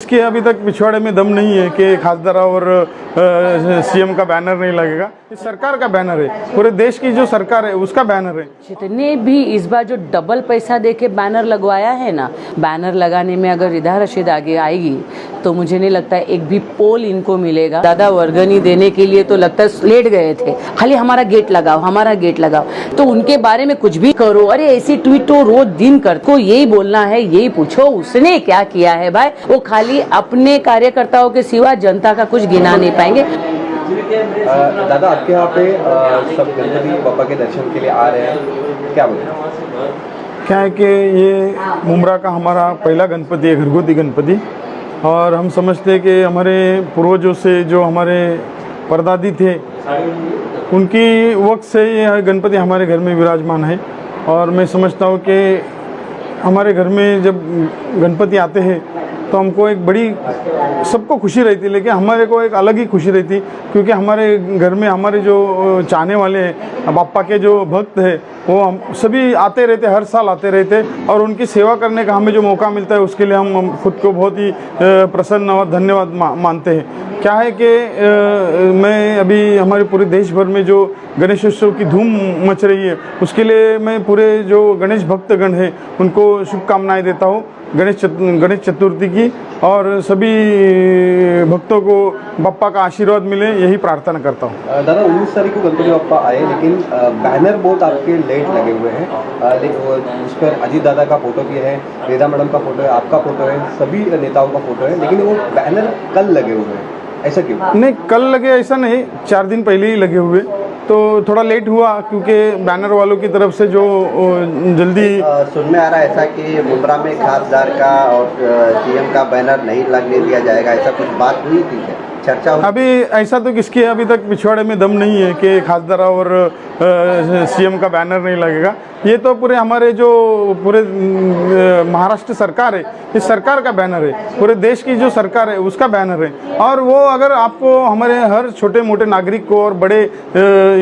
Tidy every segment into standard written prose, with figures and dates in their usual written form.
किसके अभी तक पिछवाड़े में दम नहीं है कि खासदार और सीएम का बैनर नहीं लगेगा। ये सरकार का बैनर है, पूरे देश की जो सरकार है उसका बैनर है। जितने भी इस बार जो डबल पैसा देके बैनर लगवाया है ना, बैनर लगाने में अगर रिदा रशीद आगे आएगी तो मुझे नहीं लगता एक भी पोल इनको मिलेगा। दादा वर्गनी देने के लिए तो लगता है लेट गए थे, खाली हमारा गेट लगाओ, हमारा गेट लगाओ। तो उनके बारे में कुछ भी करो, अरे ऐसी ट्वीट तो रोज दिन कर, को यही बोलना है, यही पूछो उसने क्या किया है। भाई वो खाली अपने कार्यकर्ताओं के सिवा जनता का कुछ गिना नहीं पाएंगे। दादा आपके यहाँ पे सब गणपति बाबा के दर्शन के लिए आ रहे हैं, क्या बोलें? क्या है कि ये मुमरा का हमारा पहला गणपति है, घरगुती गणपति। और हम समझते हैं कि हमारे पूर्वजों से जो हमारे परदादी थे उनकी वक्त से ये गणपति हमारे घर में विराजमान है। और मैं समझता हूँ कि हमारे घर में जब गणपति आते हैं तो हमको एक बड़ी सबको खुशी रहती, लेकिन हमारे को एक अलग ही खुशी रहती, क्योंकि हमारे घर में हमारे जो चाहने वाले हैं, बापा के जो भक्त हैं, वो हम सभी आते रहते, हर साल आते रहते। और उनकी सेवा करने का हमें जो मौका मिलता है उसके लिए हम खुद को बहुत ही प्रसन्न और धन्यवाद मानते हैं। क्या है कि मैं अभी हमारे पूरे देश भर में जो गणेशोत्सव की धूम मच रही है उसके लिए मैं पूरे जो गणेश भक्तगण हैं उनको शुभकामनाएं देता हूँ गणेश चतुर्थी की, और सभी भक्तों को बप्पा का आशीर्वाद मिले यही प्रार्थना करता हूँ। दादा 19 तारीख को गणपति बप्पा आए, लेकिन बैनर बहुत आपके लेट लगे हुए हैं। लेकिन उस पर अजीत दादा का फोटो भी है, वेदा मैडम का फोटो है, आपका फोटो है, सभी नेताओं का फोटो है, लेकिन वो बैनर कल लगे हुए हैं, ऐसा क्यों? नहीं, कल लगे ऐसा नहीं, 4 दिन पहले ही लगे हुए, तो थोड़ा लेट हुआ क्योंकि बैनर वालों की तरफ से जो जल्दी सुन में आ रहा है ऐसा कि मुमरा में खासदार का और सीएम का बैनर नहीं लगने दिया जाएगा, ऐसा कुछ बात हुई थी क्या? चर्चा हुई? अभी ऐसा तो किसके अभी तक पिछवाड़े में दम नहीं है कि खासदार और सीएम का बैनर नहीं लगेगा। ये तो पूरे हमारे जो पूरे महाराष्ट्र सरकार है, इस सरकार का बैनर है, पूरे देश की जो सरकार है उसका बैनर है। और वो अगर आपको हमारे हर छोटे मोटे नागरिक को और बड़े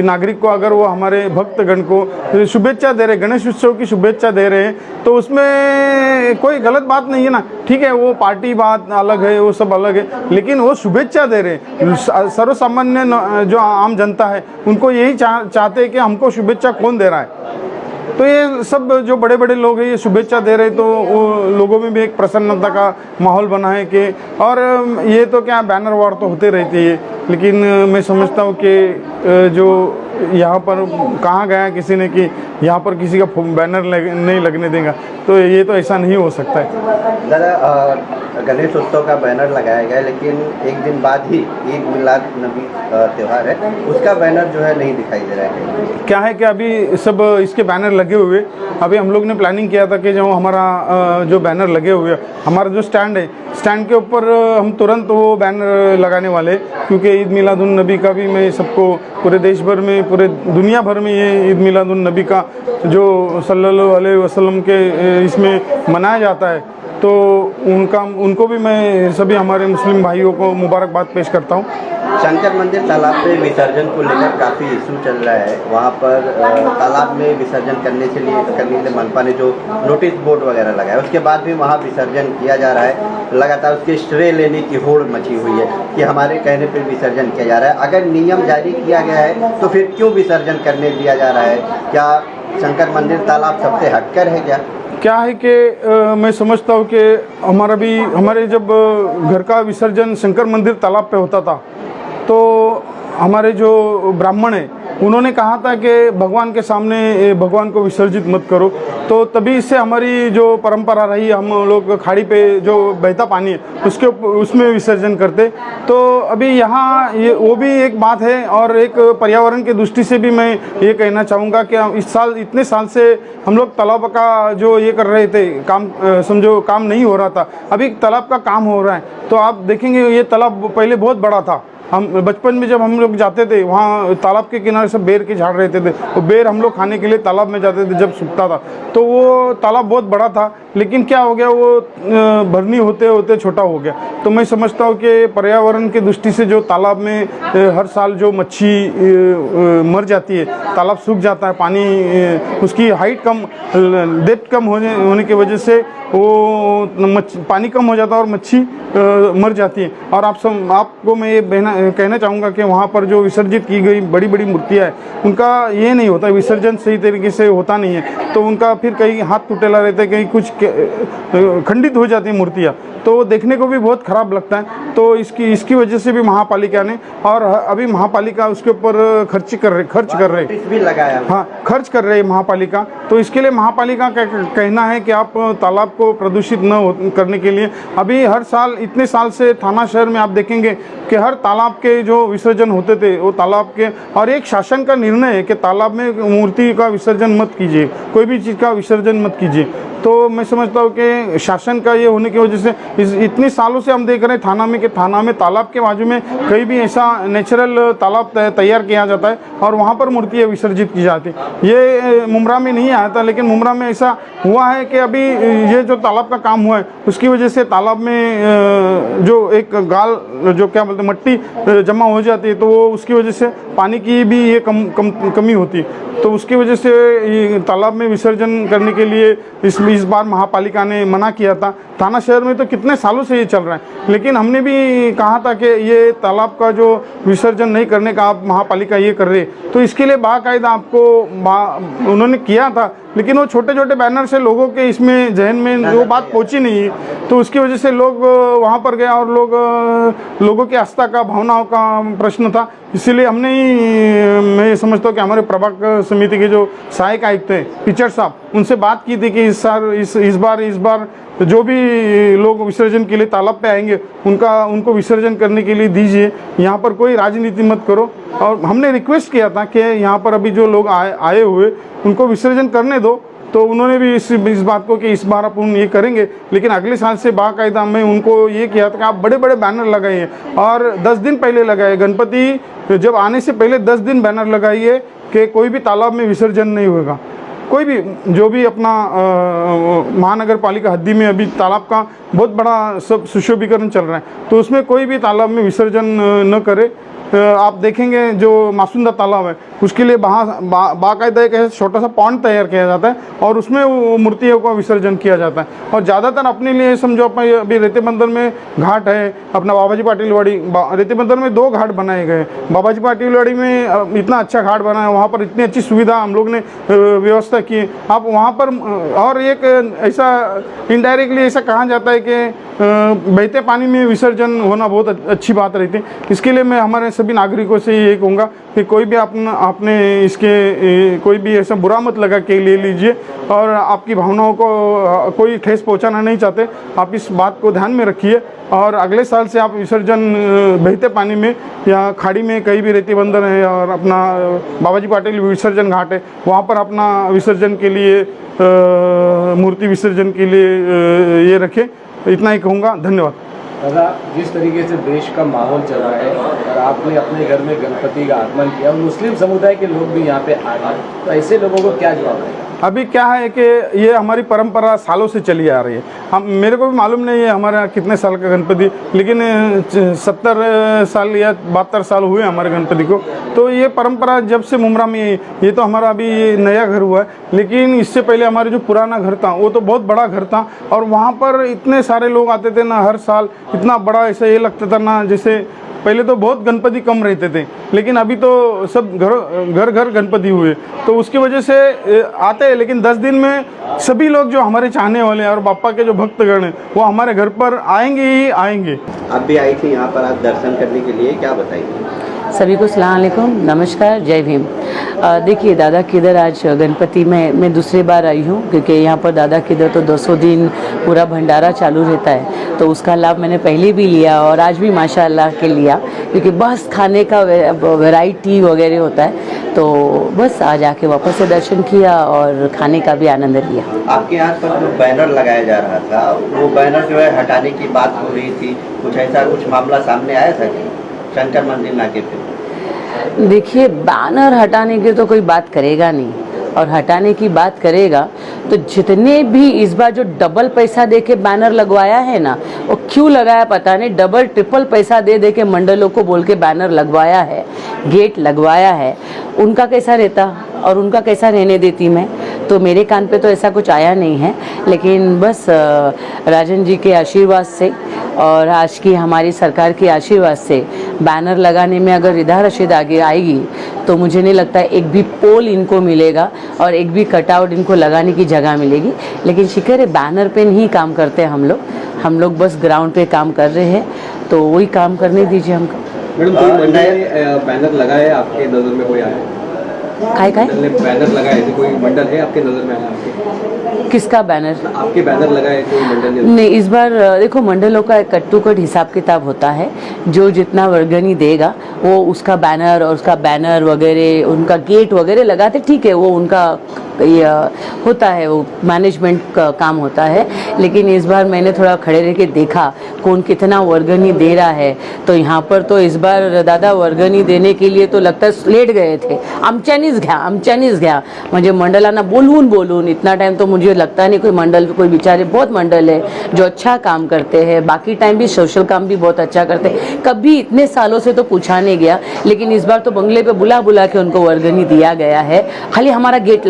नागरिक को अगर वो हमारे भक्तगण को शुभेच्छा दे रहे, गणेश उत्सव की शुभेच्छा दे रहे हैं, तो उसमें कोई गलत बात नहीं है ना। ठीक है, वो पार्टी बात अलग है, वो सब अलग है, लेकिन वो शुभेच्छा दे रहे हैं। सर्वसामान्य जो आम जनता है उनको यही चाहते हैं कि हमको शुभेच्छा कौन दे रहा है। तो ये सब जो बड़े बड़े लोग हैं ये शुभेच्छा दे रहे, तो वो लोगों में भी एक प्रसन्नता का माहौल बना है कि, और ये तो क्या बैनर वार तो होते रहती है, लेकिन मैं समझता हूँ कि जो यहाँ पर कहा गया किसी ने कि यहाँ पर किसी का बैनर नहीं लगने देगा, तो ये तो ऐसा नहीं हो सकता है। दादा गणेश उत्सव का बैनर लगाया गया, लेकिन एक दिन बाद ही ईद मिलाद नबी त्यौहार है, उसका बैनर जो है नहीं दिखाई दे रहा है। क्या है कि अभी सब इसके बैनर लगे हुए, अभी हम लोग ने प्लानिंग किया था कि जो हमारा जो बैनर लगे हुए, हमारा जो स्टैंड है, स्टैंड के ऊपर हम तुरंत वो बैनर लगाने वाले, क्योंकि ईद मिलादुन नबी का भी मैं सबको पूरे देश भर में, पूरे दुनिया भर में ये ईद मिलादुन नबी का जो सल्लल्लाहु अलैहि वसल्लम के इसमें मनाया जाता है, तो उनको भी मैं सभी हमारे मुस्लिम भाइयों को मुबारकबाद पेश करता हूँ। शंकर मंदिर तालाब पे विसर्जन को लेकर काफ़ी इशू चल रहा है, वहाँ पर तालाब में विसर्जन करने के लिए मनपा ने जो नोटिस बोर्ड वगैरह लगाया, उसके बाद भी वहाँ विसर्जन किया जा रहा है। लगातार उसके श्रेय लेने की होड़ मची हुई है कि हमारे कहने पर विसर्जन किया जा रहा है। अगर नियम जारी किया गया है तो फिर क्यों विसर्जन करने दिया जा रहा है? क्या शंकर मंदिर तालाब सबसे हटकर है क्या? क्या है कि मैं समझता हूँ कि हमारे जब घर का विसर्जन शंकर मंदिर तालाब पे होता था, तो हमारे जो ब्राह्मण है उन्होंने कहा था कि भगवान के सामने भगवान को विसर्जित मत करो, तो तभी इससे हमारी जो परंपरा रही, हम लोग खाड़ी पे जो बहता पानी है उसमें विसर्जन करते। तो अभी यहाँ ये वो भी एक बात है, और एक पर्यावरण की दृष्टि से भी मैं ये कहना चाहूँगा कि इस साल इतने साल से हम लोग तालाब का जो ये कर रहे थे काम, समझो काम नहीं हो रहा था, अभी तालाब का काम हो रहा है। तो आप देखेंगे ये तालाब पहले बहुत बड़ा था, हम बचपन में जब हम लोग जाते थे वहाँ तालाब के किनारे सब बेर के झाड़ रहते थे, वो बेर हम लोग खाने के लिए तालाब में जाते थे जब सूखता था, तो वो तालाब बहुत बड़ा था। लेकिन क्या हो गया वो भरनी होते होते छोटा हो गया। तो मैं समझता हूँ कि पर्यावरण की दृष्टि से जो तालाब में हर साल जो मच्छी मर जाती है, तालाब सूख जाता है, पानी उसकी हाइट कम, डेप्थ कम होने की वजह से वो पानी कम हो जाता है और मच्छी मर जाती है। और आपको मैं ये कहना चाहूँगा कि वहाँ पर जो विसर्जित की गई बड़ी बड़ी मूर्तियाँ हैं उनका ये नहीं होता, विसर्जन सही तरीके से होता नहीं है, तो उनका फिर कहीं हाथ टूटेला रहता है, कहीं कुछ खंडित हो जाती है मूर्तियाँ, तो वो देखने को भी बहुत ख़राब लगता है। तो इसकी वजह से भी महापालिका ने, और अभी महापालिका उसके ऊपर खर्च कर रहे भी लगाया, हाँ खर्च कर रहे हैं महापालिका। तो इसके लिए महापालिका का कहना है कि आप तालाब को प्रदूषित न करने के लिए अभी हर साल इतने साल से थाना शहर में आप देखेंगे कि हर तालाब के जो विसर्जन होते थे वो तालाब के, और एक शासन का निर्णय है कि तालाब में मूर्ति का विसर्जन मत कीजिए, कोई भी चीज़ का विसर्जन मत कीजिए। तो मैं समझता हूँ कि शासन का ये होने की वजह से इतने सालों से हम देख रहे हैं थाना में तालाब के बाजू में कहीं भी ऐसा नेचुरल तालाब तैयार किया जाता है और वहाँ पर मूर्तियाँ विसर्जित की जाती। ये मुमरा में नहीं आया था, लेकिन मुमरा में ऐसा हुआ है कि अभी ये जो तालाब का काम हुआ है उसकी वजह से तालाब में जो एक गाल जो क्या बोलते हैं मट्टी जमा हो जाती है, तो वो उसकी वजह से पानी की भी ये कमी होती है। तो उसकी वजह से तालाब में विसर्जन करने के लिए इस बार महापालिका ने मना किया था। थाना शहर में तो कितने सालों से ये चल रहा है, लेकिन हमने भी कहा था कि ये तालाब का जो विसर्जन नहीं करने का आप महापालिका ये कर रहे, तो इसके लिए बाकायदा आपको उन्होंने किया था, लेकिन वो छोटे छोटे बैनर से लोगों के इसमें जहन में वो बात पहुंची नहीं, तो उसकी वजह से लोग वहाँ पर गए और लोगों की आस्था का, भावनाओं का प्रश्न था। इसीलिए हमने ही, मैं समझता हूँ कि हमारे प्रभाग समिति के जो सहायक आयुक्त हैं पिचर साहब, उनसे बात की थी कि इस बार जो भी लोग विसर्जन के लिए तालाब पे आएंगे उनको विसर्जन करने के लिए दीजिए, यहाँ पर कोई राजनीति मत करो। और हमने रिक्वेस्ट किया था कि यहाँ पर अभी जो लोग आए हुए उनको विसर्जन करने दो, तो उन्होंने भी इस बात को कि इस बार अपन ये करेंगे, लेकिन अगले साल से बाकायदा मैं उनको ये किया था कि आप बड़े बड़े बैनर लगाइए, और 10 दिन पहले लगाए, गणपति जब आने से पहले 10 दिन बैनर लगाइए कि कोई भी तालाब में विसर्जन नहीं होगा। कोई भी जो भी अपना महानगर पालिका हद्दी में अभी तालाब का बहुत बड़ा सब सुशोभीकरण चल रहा है, तो उसमें कोई भी तालाब में विसर्जन न करे। आप देखेंगे जो मासूंदा तालाब है उसके लिए बाकायदा एक छोटा सा पॉन्ड तैयार किया जाता है और उसमें वो मूर्तियों का विसर्जन किया जाता है। और ज़्यादातर अपने लिए समझो अभी रेती बंदर में घाट है, अपना बाबाजी पाटिल वाड़ी, रेती बंदर में 2 घाट बनाए गए। बाबाजी पाटिल वाड़ी में इतना अच्छा घाट बना है, वहाँ पर इतनी अच्छी सुविधा हम लोग ने व्यवस्था की। आप वहाँ पर, और एक ऐसा इनडायरेक्टली ऐसा कहा जाता है कि बहते पानी में विसर्जन होना बहुत अच्छी बात रहती है। इसके लिए मैं हमारे सभी नागरिकों से ये कहूँगा कि कोई भी आपने इसके कोई भी ऐसा बुरा मत लगा के ले लीजिए, और आपकी भावनाओं को कोई ठेस पहुंचाना नहीं चाहते, आप इस बात को ध्यान में रखिए। और अगले साल से आप विसर्जन बहते पानी में या खाड़ी में कहीं भी रेती बंदर है और अपना बाबाजी पाटिल विसर्जन घाट है वहाँ पर अपना विसर्जन के लिए मूर्ति विसर्जन के लिए ये रखें। इतना ही कहूँगा, धन्यवाद। दादा, जिस तरीके से देश का माहौल चल रहा है और आपने अपने घर में गणपति का आगमन किया, मुस्लिम समुदाय के लोग भी यहाँ पे आ गए, तो ऐसे लोगों को क्या जवाब है? अभी क्या है कि ये हमारी परंपरा सालों से चली आ रही है। मेरे को भी मालूम नहीं है हमारे यहाँ कितने साल का गणपति, लेकिन 70 साल या 72 साल हुए हमारे गणपति को। तो ये परंपरा जब से मुमरा में, ये तो हमारा अभी नया घर हुआ है, लेकिन इससे पहले हमारे जो पुराना घर था वो तो बहुत बड़ा घर था, और वहाँ पर इतने सारे लोग आते थे ना, हर साल इतना बड़ा, ऐसा ये लगता था ना जैसे पहले तो बहुत गणपति कम रहते थे, लेकिन अभी तो सब घर गणपति हुए, तो उसकी वजह से आते हैं। लेकिन 10 दिन में सभी लोग जो हमारे चाहने वाले हैं और बापा के जो भक्तगण हैं वो हमारे घर पर आएंगे ही आएंगे। आप भी आई थी यहाँ पर आज दर्शन करने के लिए, क्या बताइए? सभी को सलाम अलैकुम, नमस्कार, जय भीम। देखिए दादा किधर आज गणपति में मैं दूसरी बार आई हूँ, क्योंकि यहाँ पर दादा किधर तो 200 दिन पूरा भंडारा चालू रहता है, तो उसका लाभ मैंने पहले भी लिया और आज भी माशाअल्लाह के लिया, क्योंकि बस खाने का वैरायटी वगैरह होता है, तो बस आज आके वापस से दर्शन किया और खाने का भी आनंद लिया। आपके यहाँ पर जो बैनर लगाया जा रहा था, वो बैनर जो है हटाने की बात हो रही थी, कुछ ऐसा कुछ मामला सामने आया था कि शंकर मंदिर नाके पे? देखिए बैनर हटाने की तो कोई बात करेगा नहीं, और हटाने की बात करेगा तो जितने भी इस बार जो डबल पैसा दे के बैनर लगवाया है ना, वो क्यों लगाया पता नहीं, डबल ट्रिपल पैसा दे दे के मंडलों को बोल के बैनर लगवाया है, गेट लगवाया है, उनका कैसा रहता और उनका कैसा रहने देती मैं। तो मेरे कान पे तो ऐसा कुछ आया नहीं है, लेकिन बस राजन जी के आशीर्वाद से और आज की हमारी सरकार के आशीर्वाद से बैनर लगाने में अगर रिधा रशीद आगे आएगी तो मुझे नहीं लगता एक भी पोल इनको मिलेगा और एक भी कटआउट इनको लगाने की जगह मिलेगी। लेकिन शिकर है, बैनर पे नहीं काम करते हम लोग बस ग्राउंड पे काम कर रहे हैं, तो वही काम करने दीजिए हमको। मैडम, कोई मंडल ने बैनर लगाए आपके नज़र में कोई आया? काय ने बैनर लगाए थे, कोई मंडल है आपके नज़र में आया आपके? किसका बैनर? आपके बैनर लगाए कोई मंडल ने? नहीं, इस बार देखो मंडलों का एक कट टू कट हिसाब किताब होता है, जो जितना वर्गनी देगा वो उसका बैनर वगैरह उनका गेट वगैरह लगाते, ठीक है, वो उनका ये होता है, वो मैनेजमेंट का काम होता है। लेकिन इस बार मैंने थोड़ा खड़े रह के देखा कौन कितना वर्गनी दे रहा है, तो यहाँ पर तो इस बार दादा वर्गनी देने के लिए तो लगता है लेट गए थे, आमच्यानीच घ्या म्हणजे मंडलांना बोलून इतना टाइम तो मुझे लगता नहीं कोई बेचारे बहुत मंडल है जो अच्छा काम करते हैं, बाकी टाइम भी सोशल काम भी बहुत अच्छा करते हैं, कभी इतने सालों से तो पूछा नहीं गया। लेकिन इस बार तो बंगले पे बुला के उनको वर्गनी दिया गया है, खाली हमारा गेट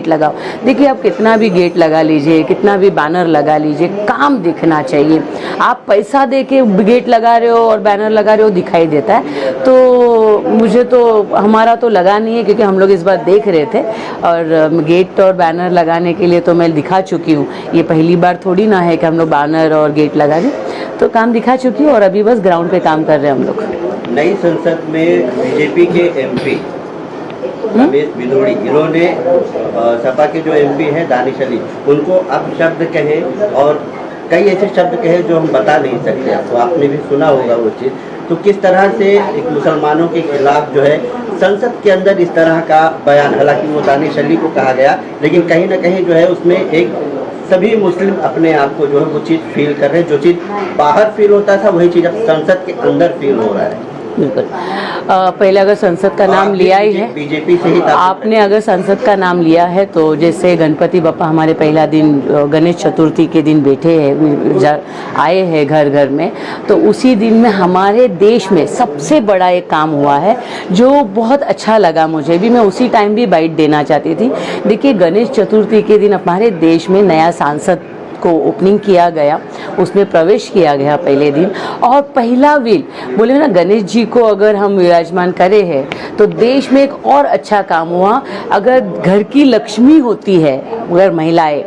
लगाओ। देखिए, आप कितना भी गेट लगा लीजिए, कितना भी बैनर लगा लीजिए, काम दिखना चाहिए। आप पैसा दे के गेट लगा रहे हो और बैनर लगा रहे हो, दिखाई देता है। तो मुझे तो हमारा तो लगा नहीं है, क्योंकि हम लोग इस बार देख रहे थे और गेट और बैनर लगाने के लिए तो मैं दिखा चुकी हूँ। ये पहली बार थोड़ी ना है कि हम लोग बैनर और गेट लगा दें, तो काम दिखा चुकी हूँ और अभी बस ग्राउंड पे काम कर रहे हैं हम लोग। नई संसद में बीजेपी के एमपी रमेश बिदोड़ी, इन्होंने सपा के जो एमपी हैं दानिश अली, उनको अब शब्द कहे और कई ऐसे शब्द कहे जो हम बता नहीं सकते, तो आपने भी सुना होगा वो चीज़। तो किस तरह से एक मुसलमानों के खिलाफ जो है संसद के अंदर इस तरह का बयान, हालांकि वो दानिश अली को कहा गया, लेकिन कहीं ना कहीं जो है उसमें एक सभी मुस्लिम अपने आप को जो है वो चीज़ फील कर रहे हैं, जो चीज़ बाहर फील होता था वही चीज़ अब संसद के अंदर फील हो रहा है। बिल्कुल। पहले अगर संसद का नाम लिया ही है, बीजेपी से ही आपने अगर संसद का नाम लिया है, तो जैसे गणपति बप्पा हमारे पहला दिन गणेश चतुर्थी के दिन बैठे हैं, आए हैं घर घर में, तो उसी दिन में हमारे देश में सबसे बड़ा एक काम हुआ है जो बहुत अच्छा लगा मुझे भी। मैं उसी टाइम भी बाइट देना चाहती थी। देखिए, गणेश चतुर्थी के दिन हमारे देश में नया सांसद को ओपनिंग किया गया, उसमें प्रवेश किया गया पहले दिन, और पहला व्हील बोले ना, गणेश जी को अगर हम विराजमान करे हैं तो देश में एक और अच्छा काम हुआ। अगर घर की लक्ष्मी होती है अगर महिलाएं,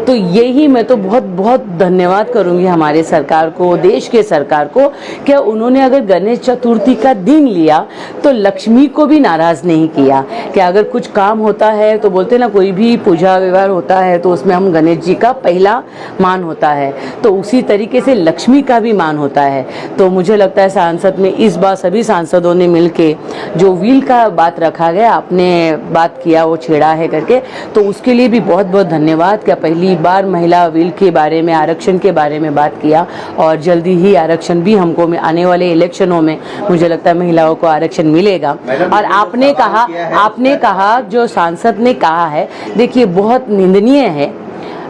तो यही मैं तो बहुत बहुत धन्यवाद करूंगी हमारे सरकार को, देश के सरकार को, कि उन्होंने अगर गणेश चतुर्थी का दिन लिया तो लक्ष्मी को भी नाराज नहीं किया। कि अगर कुछ काम होता है तो बोलते ना, कोई भी पूजा व्यवहार होता है तो उसमें हम गणेश जी का पहला मान होता है, तो उसी तरीके से लक्ष्मी का भी मान होता है। तो मुझे लगता है सांसद में इस बार सभी सांसदों ने मिलके जो व्हील का बात रखा गया, आपने बात किया वो छेड़ा है करके, तो उसके लिए भी बहुत बहुत धन्यवाद। क्या पहली बार महिला व्हील के बारे में, आरक्षण के बारे में बात किया, और जल्दी ही आरक्षण भी हमको आने वाले इलेक्शनों में मुझे लगता है महिलाओं को आरक्षण मिलेगा। और आपने कहा जो सांसद ने कहा है, देखिए बहुत निंदनीय है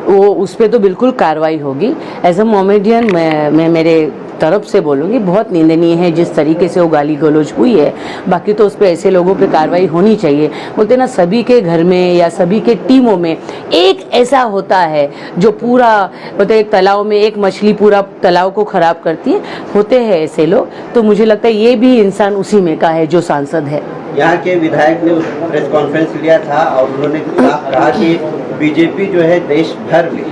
वो, उस पर तो बिल्कुल कार्रवाई होगी। एज अ मोमेडियन मैं मेरे तरफ से बोलूँगी, बहुत निंदनीय है जिस तरीके से वो गाली गलौज हुई है। बाकी तो उस पर ऐसे लोगों पे कार्रवाई होनी चाहिए। बोलते ना, सभी के घर में या सभी के टीमों में एक ऐसा होता है जो पूरा, बोलते एक तालाब में एक मछली पूरा तालाब को खराब करती है, होते हैं ऐसे लोग। तो मुझे लगता है ये भी इंसान उसी में का है जो सांसद है। यहाँ के विधायक ने प्रेस कॉन्फ्रेंस लिया था और उन्होंने कहा कि बीजेपी जो है देश भर में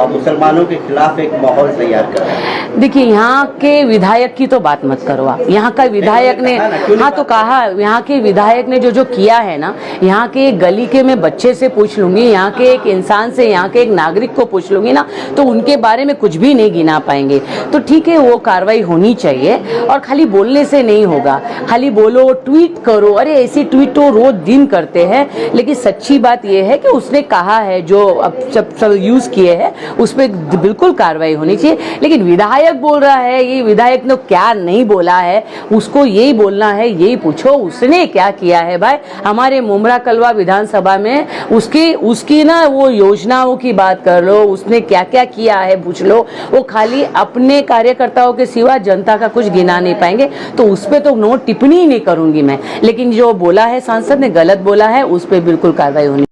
मुसलमानों के खिलाफ एक माहौल तैयार कर रहा है। देखिए, यहाँ के विधायक की तो बात मत करो आप। यहाँ का विधायक ने, हाँ तो कहा, यहाँ के विधायक ने जो किया है ना, यहाँ के गली के मैं बच्चे से पूछ लूंगी, यहाँ के एक इंसान से, यहाँ के एक नागरिक को पूछ लूंगी ना, तो उनके बारे में कुछ भी नहीं गिना पाएंगे। तो ठीक है, वो कार्रवाई होनी चाहिए, और खाली बोलने से नहीं होगा। खाली बोलो, ट्वीट करो, करो, अरे ऐसी ट्वीट तो रोज दिन करते हैं। लेकिन सच्ची बात यह है कि उसने कहा है जो अब सब यूज किए हैं उस पर बिल्कुल कार्रवाई होनी चाहिए। लेकिन विधायक बोल रहा है, ये विधायक ने क्या नहीं बोला है, उसको यही बोलना है, यही पूछो उसने क्या किया है। भाई हमारे मुमरा कलवा विधानसभा में उसकी ना वो योजनाओं की बात कर लो, उसने क्या क्या किया है पूछ लो। वो खाली अपने कार्यकर्ताओं के सिवा जनता का कुछ गिना नहीं पाएंगे, तो उस पर तो नो टिप्पणी ही नहीं करूंगी मैं। लेकिन जो बोला है सांसद ने गलत बोला है, उस पर बिल्कुल कार्रवाई होनी